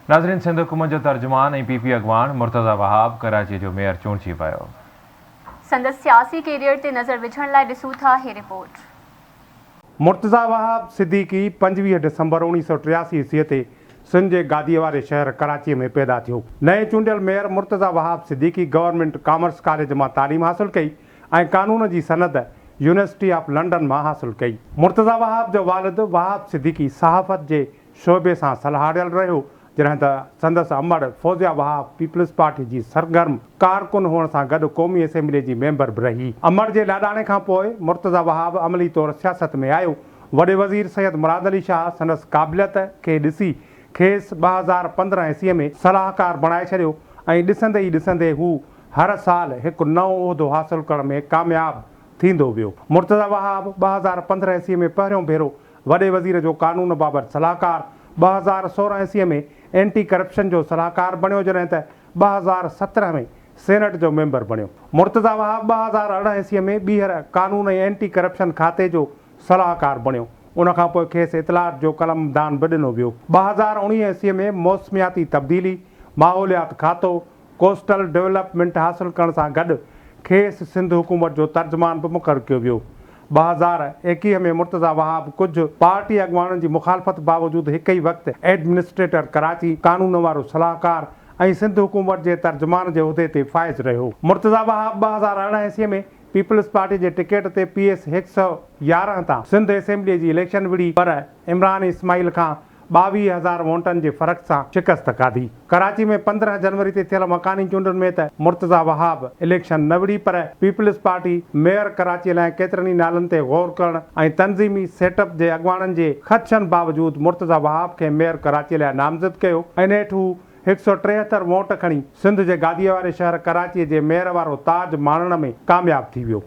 नाज़रीन, सिंध हुकूमत जो तर्जुमान ऐं पीपी अॻवान मुर्तज़ा वहाब कराची जो मेयर चूंडिजी पियो। संदसि सियासी कैरियर ते नज़र विझण लाइ ॾिसूं था हे रिपोर्ट। मुर्तज़ा वहाब सिद्दीकी 25 डिसंबर 1983 ईस्वीअ ते सिंध जे गादीअ वारे शहर कराची में पैदा थियो। नए चूंडियल mayor Murtaza Wahab Siddiqui government commerce college मां तालीम हासिल कई ऐं कानून जी सनद यूनिवर्सिटी ऑफ लंडन मां हासिल कई। मुर्तज़ा वहाब जो वालिद वहाब सिद्दीकी सहाफ़त जे शोबे सां सलाहियल रहियो, जॾहिं त संदसि अमड़ फौजिया वहाब पीपल्स पार्टी जी सरगर्म कारकुन हुअण सां गॾु क़ौमी असेंबली जी मेंबर बि रही। अमड़ जे लाॾाणे खां पोइ मुर्तज़ा वहाब अमली तौरु सियासत में आयो। वॾे वज़ीर सैयद मुराद अली शाह संदसि क़ाबिलियत खे ॾिसी खेसि 2015 ईस्वीअ में सलाहकार बणाए छॾियो ऐं ॾिसंदे ई ॾिसंदे हू हर साल हिकु नओं उहिदो हासिल करण में कामयाबु थींदो वियो। मुर्तज़ा वहाब 2015 ईस्वीअ में पहिरियों भेरो वॾे वज़ीर जो कानून बाबति सलाहकार, 2016 ईस्वीअ में एंटी करप्शन जो सलाहकार बणियो, जॾहिं त 2017 में सेनेट जो मेंबर बणियो। मुर्तज़ा वहाब 2018 ईस्वीअ में ॿीहर कानून ऐं एंटी करप्शन खाते जो सलाहकार बणियो। उनखां पोइ खेसि इतलात जो कलमदान बि ॾिनो वियो। 2019 ईस्वीअ में मौसमियाती तब्दीली, माहौलियात खातो, कोस्टल डेवलपमेंट हासिल करण सां गॾु खेसि सिंध हुकूमत जो तर्जुमान बि मुक़ररु कयो वियो। 2021 में मुर्तज़ा वहाब कुझु पार्टी अॻवाननि जी मुखालफ़त बावजूदि हिकु ई वक़्तु एडमिनिस्ट्रेटर कराची, कानून वारो सलाहकार ऐं सिंध हुकूमत जे तर्जुमान जे उहिदे ते फ़ाइज़ रहियो। मुर्तज़ा वहाब 2018 ईस्वीअ में पीपल्स पार्टी जे टिकट ते PS 111 तां सिंध असेंबली जी इलेक्शन विड़ी, पर इमरान इस्माइल खां 22,000 वोटनि जे फ़र्क़ सां शिकस्त खाधी। कराची में 15 जनवरी ते थियल मकानी चूंडुनि में त मुर्तज़ा वहाब इलेक्शन न विड़ी, पर पीपल्स पार्टी मेयर कराची लाइ केतिरनि ई नालनि ते गौर करण ऐं तंज़ीमी सेटअप जे अॻवाननि जे ख़दशनि बावजूदि मुर्तज़ा वहाब खे मेयर कराची लाइ नामज़द कयो ऐं नेठि हू 173 वोट खणी सिंध जे गादीअ वारे शहर कराचीअ जे मेयर वारो ताज माणण में कामयाबु थी वियो।